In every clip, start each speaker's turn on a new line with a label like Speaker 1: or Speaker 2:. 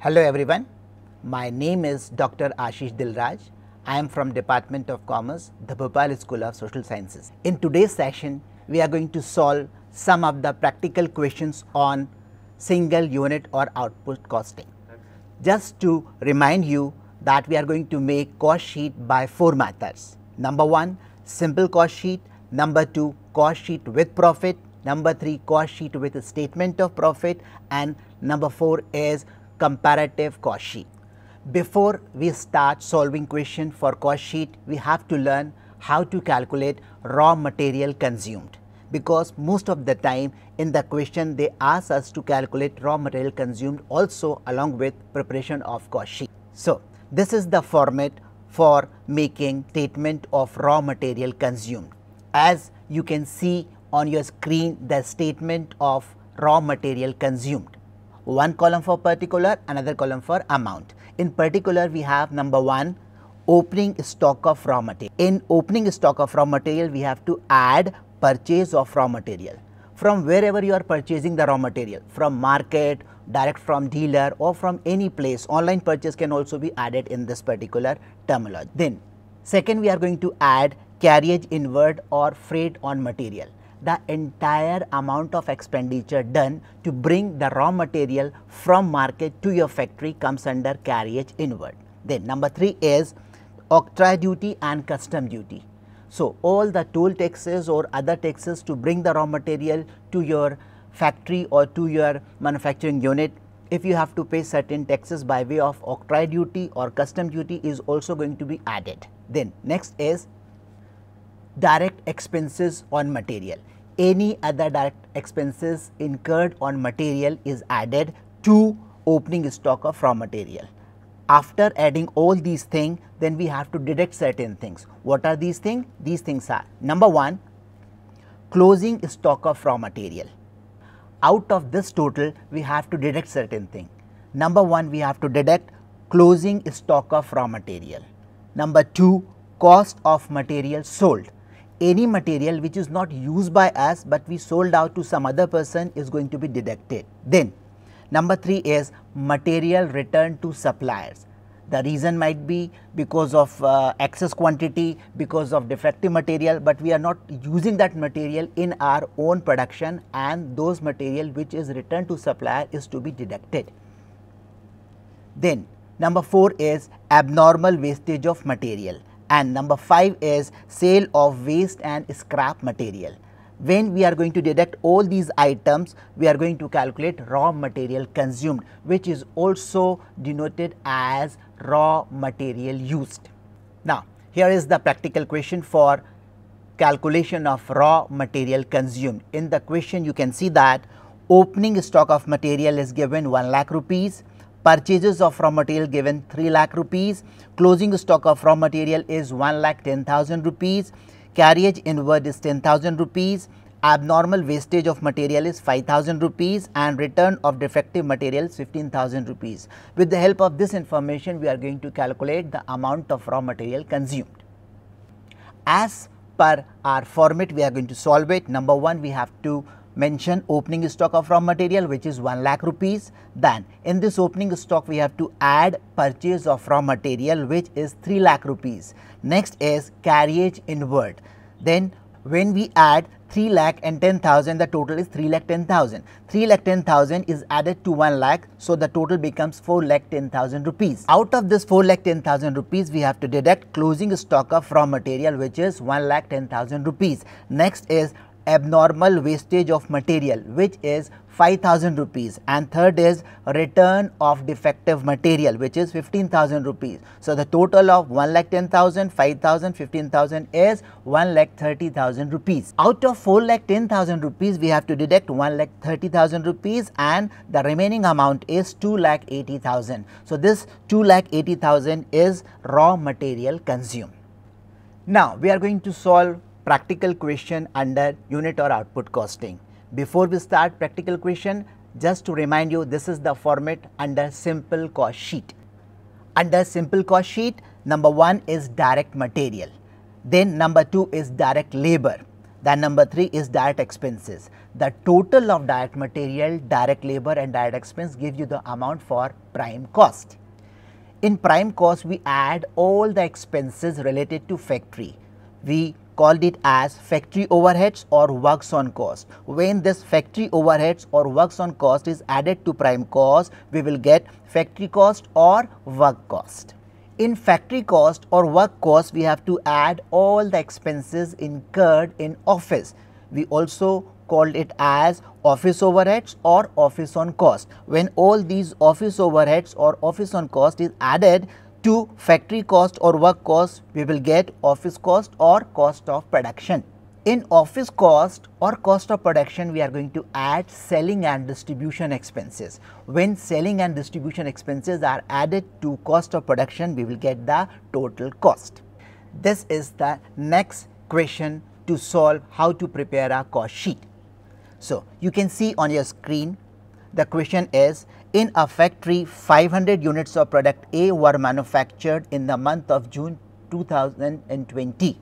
Speaker 1: Hello everyone, my name is Dr. Ashish Dilraj. I am from Department of Commerce, the Bhopal School of Social Sciences. In today's session, we are going to solve some of the practical questions on single unit or output costing. Just to remind you that we are going to make cost sheet by 4 methods. Number 1, simple cost sheet. Number 2, cost sheet with profit. Number 3, cost sheet with a statement of profit. And number 4 is comparative cost sheet. Before we start solving question for cost sheet, we have to learn how to calculate raw material consumed, because most of the time in the question they ask us to calculate raw material consumed also along with preparation of cost sheet. So this is the format for making statement of raw material consumed. As you can see on your screen, the statement of raw material consumed. One column for particular, another column for amount. In particular, we have number 1, opening stock of raw material. In opening stock of raw material, we have to add purchase of raw material from wherever you are purchasing the raw material, from market, direct from dealer, or from any place. Online purchase can also be added in this particular terminology. Then second, we are going to add carriage inward or freight on material. The entire amount of expenditure done to bring the raw material from market to your factory comes under carriage inward. Then number 3 is octroi duty and custom duty. So all the toll taxes or other taxes to bring the raw material to your factory or to your manufacturing unit, if you have to pay certain taxes by way of octroi duty or custom duty, is also going to be added. Then next is direct expenses on material. Any other direct expenses incurred on material is added to opening stock of raw material. After adding all these things, then we have to deduct certain things. What are these things? These things are: number 1, closing stock of raw material. Out of this total, we have to deduct certain things. Number 1, we have to deduct closing stock of raw material. Number 2, cost of material sold. Any material which is not used by us but we sold out to some other person is going to be deducted. Then number 3 is material returned to suppliers. The reason might be because of excess quantity, because of defective material, but we are not using that material in our own production, and those material which is returned to supplier is to be deducted. Then number 4 is abnormal wastage of material. And number 5 is sale of waste and scrap material. When we are going to deduct all these items, we are going to calculate raw material consumed, which is also denoted as raw material used. Now, here is the practical question for calculation of raw material consumed. In the question, you can see that opening stock of material is given 1 lakh rupees. Purchases of raw material given 3 lakh rupees, closing stock of raw material is 1,10,000 rupees, carriage inward is 10,000 rupees, abnormal wastage of material is 5,000 rupees, and return of defective material is 15,000 rupees. With the help of this information, we are going to calculate the amount of raw material consumed. As per our format, we are going to solve it. Number 1, we have to mention opening stock of raw material, which is 1 lakh rupees. Then in this opening stock, we have to add purchase of raw material, which is 3 lakh rupees. Next is carriage inward. Then when we add 3 lakh and 10,000, the total is 3 lakh 10,000. 3 lakh 10,000 is added to 1 lakh, so the total becomes 4 lakh 10,000 rupees. Out of this 4 lakh 10,000 rupees, we have to deduct closing stock of raw material, which is 1 lakh 10,000 rupees. Next is abnormal wastage of material, which is 5,000 rupees, and third is return of defective material, which is 15,000 rupees. So the total of 1,10,000, 5,000, 15,000 is 1,30,000 rupees. Out of 4,10,000 rupees, we have to deduct 1,30,000 rupees, and the remaining amount is 2,80,000. So this 2,80,000 is raw material consumed. Now we are going to solve practical question under unit or output costing. Before we start practical question, just to remind you, this is the format under simple cost sheet. Under simple cost sheet, number 1 is direct material, then number 2 is direct labor, Then number 3 is direct expenses. The total of direct material, direct labor and direct expense gives you the amount for prime cost. In prime cost, we add all the expenses related to factory. We called it as factory overheads or works on cost. When this factory overheads or works on cost is added to prime cost, we will get factory cost or work cost. In factory cost or work cost, we have to add all the expenses incurred in office. We also called it as office overheads or office on cost. When all these office overheads or office on cost is added to factory cost or work cost, we will get office cost or cost of production. In office cost or cost of production, we are going to add selling and distribution expenses. When selling and distribution expenses are added to cost of production, we will get the total cost. This is the next question to solve how to prepare a cost sheet. So, you can see on your screen, the question is, in a factory 500 units of product A were manufactured in the month of June 2020.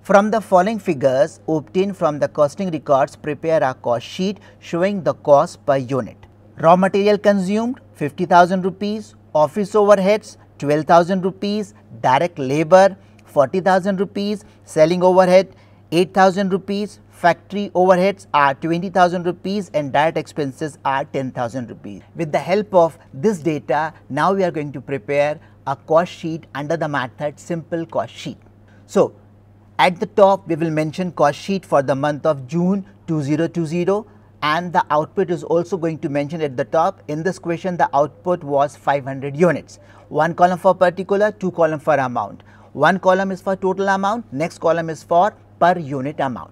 Speaker 1: From the following figures obtained from the costing records, prepare a cost sheet showing the cost per unit. Raw material consumed 50,000 rupees, office overheads 12,000 rupees, direct labor 40,000 rupees, selling overhead 8,000 rupees, factory overheads are 20,000 rupees and direct expenses are 10,000 rupees. With the help of this data, now we are going to prepare a cost sheet under the method simple cost sheet. So, at the top we will mention cost sheet for the month of June 2020 and the output is also going to mention at the top. In this question the output was 500 units. One column for particular, two column for amount. One column is for total amount, next column is for per unit amount.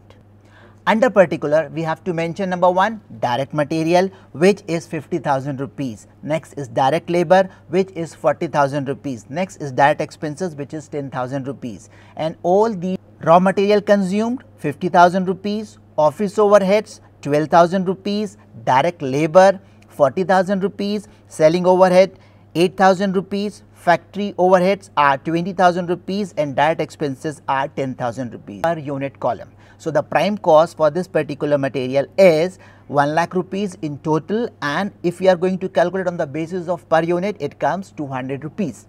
Speaker 1: Under particular, we have to mention number 1 direct material, which is 50,000 rupees. Next is direct labor, which is 40,000 rupees. Next is direct expenses, which is 10,000 rupees. And all the raw material consumed 50,000 rupees, office overheads 12,000 rupees, direct labor 40,000 rupees, selling overhead 8,000 rupees, factory overheads are 20,000 rupees and direct expenses are 10,000 rupees per unit column. So, the prime cost for this particular material is 1 lakh rupees in total, and if we are going to calculate on the basis of per unit, it comes 200 rupees.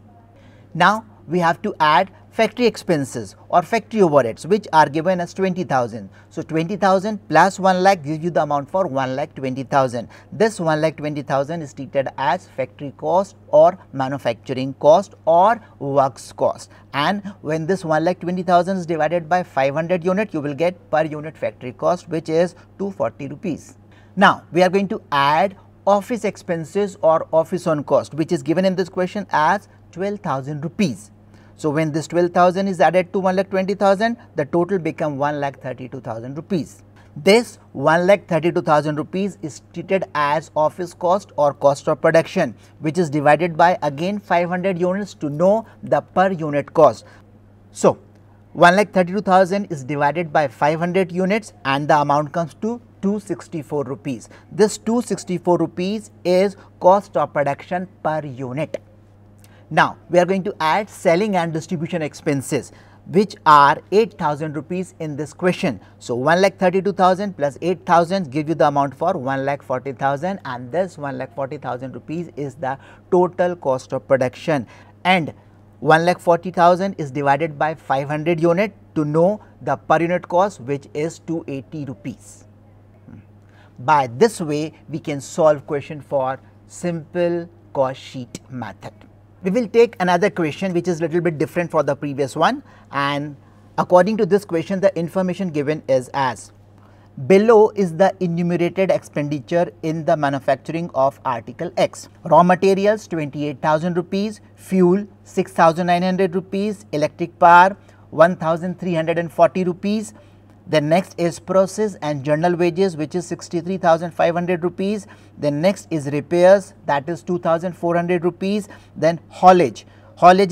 Speaker 1: Now, we have to add factory expenses or factory overheads, which are given as 20,000. So, 20,000 plus 1 lakh gives you the amount for 1,20,000. This 1,20,000 is treated as factory cost or manufacturing cost or works cost. And when this 1,20,000 is divided by 500 units, you will get per unit factory cost, which is 240 rupees. Now, we are going to add office expenses or office on cost, which is given in this question as 12,000 rupees. So, when this 12,000 is added to 1,20,000, the total become 1,32,000 rupees. This 1,32,000 rupees is treated as office cost or cost of production, which is divided by again 500 units to know the per unit cost. So, 1,32,000 is divided by 500 units and the amount comes to 264 rupees. This 264 rupees is cost of production per unit. Now, we are going to add selling and distribution expenses, which are 8,000 rupees in this question. So, 1,32,000 plus 8,000 give you the amount for 1,40,000, and this 1,40,000 rupees is the total cost of production, and 1,40,000 is divided by 500 unit to know the per unit cost, which is 280 rupees. By this way, we can solve question for simple cost sheet method. We will take another question which is little bit different for the previous one, and according to this question the information given is as below is the enumerated expenditure in the manufacturing of article X. Raw materials 28,000 rupees, fuel 6,900 rupees, electric power 1,340 rupees. Then next is process and journal wages, which is 63,500 rupees. Then next is repairs, that is 2,400 rupees. Then haulage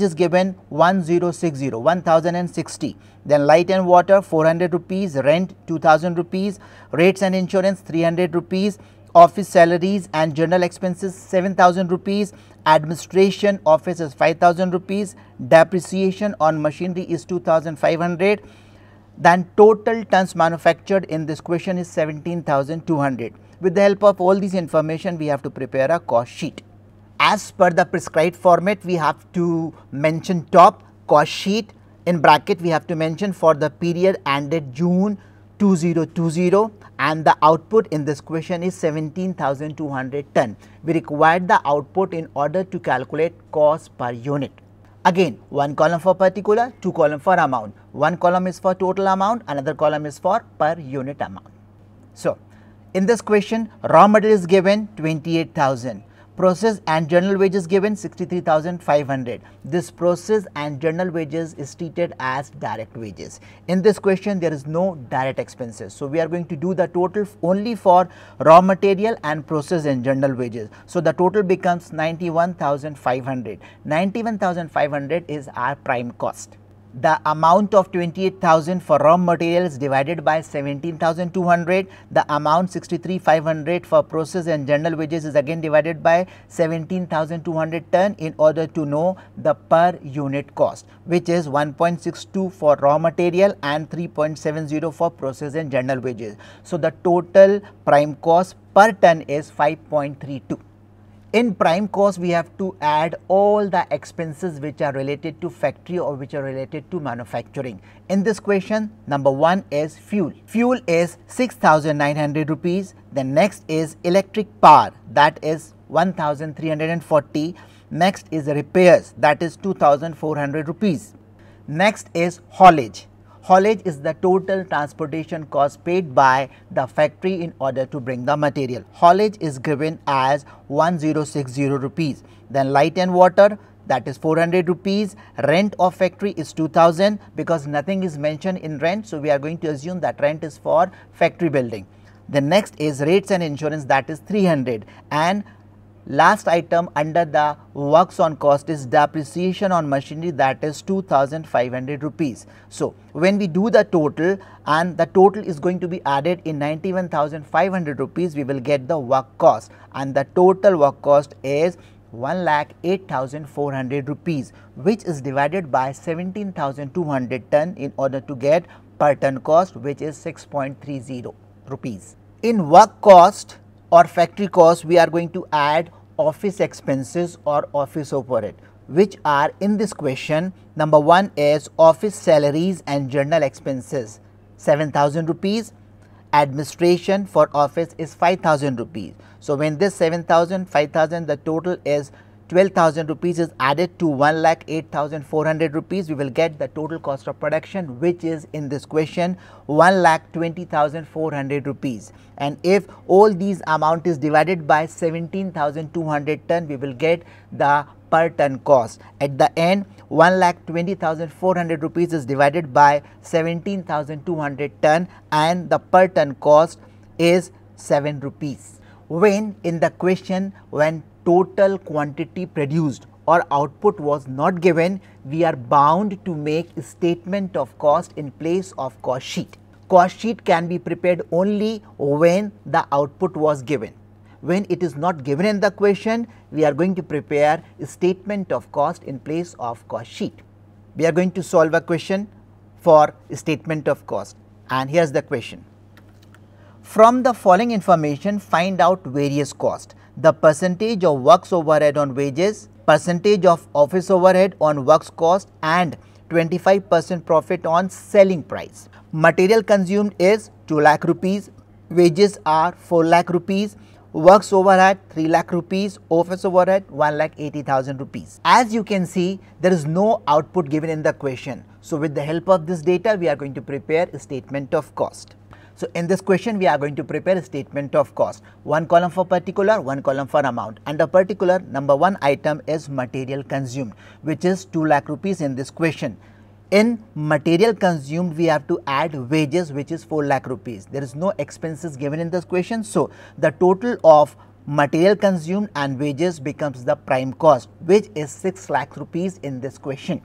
Speaker 1: is given 1,060. Then light and water 400 rupees, rent 2,000 rupees, rates and insurance 300 rupees, office salaries and general expenses 7,000 rupees, administration office is 5,000 rupees, depreciation on machinery is 2,500. then total tons manufactured in this question is 17,200. With the help of all these information, we have to prepare a cost sheet. As per the prescribed format, we have to mention top cost sheet, in bracket we have to mention for the period ended June 2020, and the output in this question is 17,200 ton. We required the output in order to calculate cost per unit. Again, one column for particular, two column for amount. One column is for total amount, another column is for per unit amount. So, in this question, raw material is given 28,000. Process and general wages given 63,500. This process and general wages is treated as direct wages. In this question, there is no direct expenses. So, we are going to do the total only for raw material and process and general wages. So, the total becomes 91,500. 91,500 is our prime cost. The amount of 28,000 for raw material is divided by 17,200. The amount 63,500 for process and general wages is again divided by 17,200 ton in order to know the per unit cost, which is 1.62 for raw material and 3.70 for process and general wages. So, the total prime cost per ton is 5.32. In prime cost, we have to add all the expenses which are related to factory or which are related to manufacturing. In this question, number one is fuel. Fuel is 6,900 rupees. The next is electric power, that is 1,340. Next is repairs, that is 2,400 rupees. Next is haulage. Haulage is the total transportation cost paid by the factory in order to bring the material. Haulage is given as 1060 rupees. Then light and water, that is 400 rupees. Rent of factory is 2000 because nothing is mentioned in rent. So, we are going to assume that rent is for factory building. The next is rates and insurance, that is 300, and last item under the works on cost is depreciation on machinery, that is 2,500 rupees. So, when we do the total and the total is going to be added in 91,500 rupees, we will get the work cost, and the total work cost is 1,08,400 rupees, which is divided by 17,200 ton in order to get per ton cost, which is 6.30 rupees. In work cost or factory cost, we are going to add office expenses or office overhead, which are in this question. Number one is office salaries and general expenses, 7,000 rupees. Administration for office is 5,000 rupees. So, when this 7,000, 5,000, the total is 12,000 rupees is added to 1,08,400 rupees, we will get the total cost of production, which is in this question 1,20,400 rupees. And if all these amount is divided by 17,200 ton, we will get the per ton cost. At the end, 1,20,400 rupees is divided by 17,200 ton and the per ton cost is 7 rupees. When in the question, when total quantity produced or output was not given, we are bound to make a statement of cost in place of cost sheet. Cost sheet can be prepared only when the output was given. When it is not given in the question, we are going to prepare a statement of cost in place of cost sheet. We are going to solve a question for a statement of cost, and here is the question. From the following information, find out various costs. The percentage of works overhead on wages, percentage of office overhead on works cost, and 25% profit on selling price. Material consumed is 2 lakh rupees, wages are 4 lakh rupees, works overhead 3 lakh rupees, office overhead 1,80,000 rupees. As you can see, there is no output given in the question. So, with the help of this data, we are going to prepare a statement of cost. So, in this question, we are going to prepare a statement of cost. One column for particular, one column for amount. Under particular, number one item is material consumed, which is 2 lakh rupees in this question. In material consumed, we have to add wages, which is 4 lakh rupees. There is no expenses given in this question. So, the total of material consumed and wages becomes the prime cost, which is 6 lakh rupees in this question.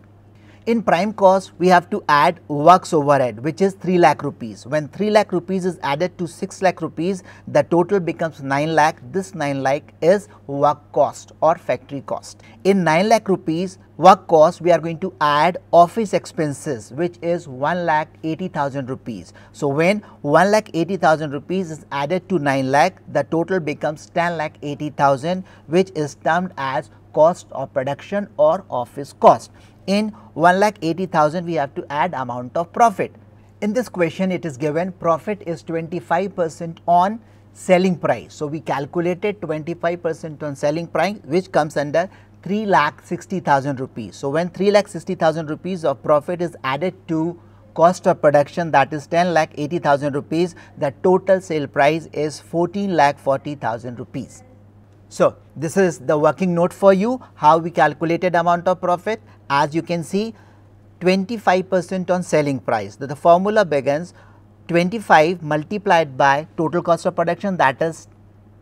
Speaker 1: In prime cost, we have to add works overhead, which is 3 lakh rupees. When 3 lakh rupees is added to 6 lakh rupees, the total becomes 9 lakh. This 9 lakh is work cost or factory cost. In 9 lakh rupees, work cost, we are going to add office expenses, which is 1,80,000 rupees. So when 1,80,000 rupees is added to 9 lakh, the total becomes 10,80,000, which is termed as cost of production or office cost. In 1,80,000 we have to add amount of profit. In this question it is given profit is 25% on selling price. So we calculated 25% on selling price, which comes under 3,60,000 rupees. So when 3,60,000 rupees of profit is added to cost of production, that is 10,80,000 rupees, the total sale price is 14,40,000 rupees. So this is the working note for you, how we calculated amount of profit. As you can see, 25% on selling price. The formula begins 25 multiplied by total cost of production, that is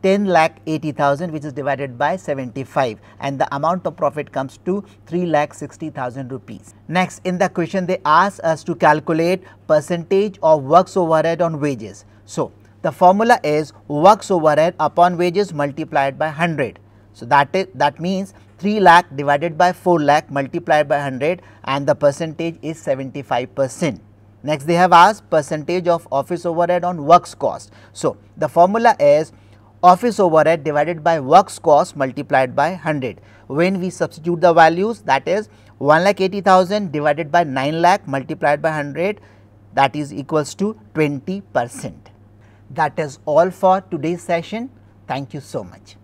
Speaker 1: 10,80,000, which is divided by 75, and the amount of profit comes to 3,60,000 rupees. Next, in the question they ask us to calculate percentage of works overhead on wages. So the formula is works overhead upon wages multiplied by 100. So that means 3 lakh divided by 4 lakh multiplied by 100, and the percentage is 75%. Next, they have asked percentage of office overhead on works cost. So the formula is office overhead divided by works cost multiplied by 100. When we substitute the values, that is 1,80,000 divided by 9 lakh multiplied by 100, that is equals to 20%. That is all for today's session. Thank you so much.